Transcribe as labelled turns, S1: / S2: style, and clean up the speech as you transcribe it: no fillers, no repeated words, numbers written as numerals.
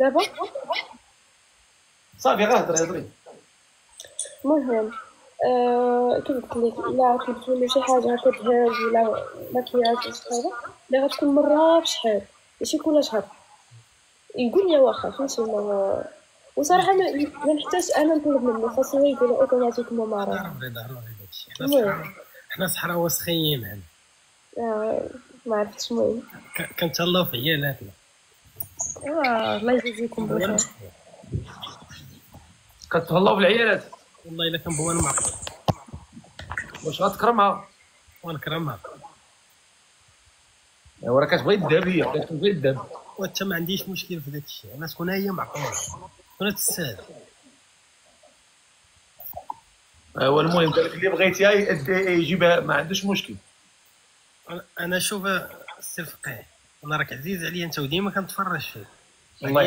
S1: دابا
S2: صافي غير هضري.
S1: المهم كيف قلت لك، الا طلبت منه شي حاجه هكا تهز ولا ماكياج ولا شي حاجه اللي غتكون مره في شحال، ماشي كل شهر، يقول لي واخا فهمتي. ما وصراحه ما نحتاجش انا نطلب منه، خاصو هو يقول اوتوماتيكمون ما راه.
S3: عرف رضا داكشي.
S1: المهم
S3: حنا صحراء وسخيين هنا.
S1: آه، ما عرفتش. المهم
S3: كنتهلاو في عيالاتنا.
S1: الله يجازيكم بخير.
S2: كتهلاو في العيالات.
S3: والله الا كنبغي نمعقل
S2: واش غتكرمها؟
S3: ونكرمها.
S2: ايوا راه كتبغي الذهب، هي كتبغي الذهب.
S3: وانت ما عنديش مشكل في داكشي، انا تكون هي معقوله تكون تستاهل.
S2: ايوا المهم قال لك اللي بغيتيها يجيبها، ما عندوش مشكل.
S3: انا شوف السي الفقيه، انا راك عزيز عليا انت وديما كنتفرج فيك.
S2: الله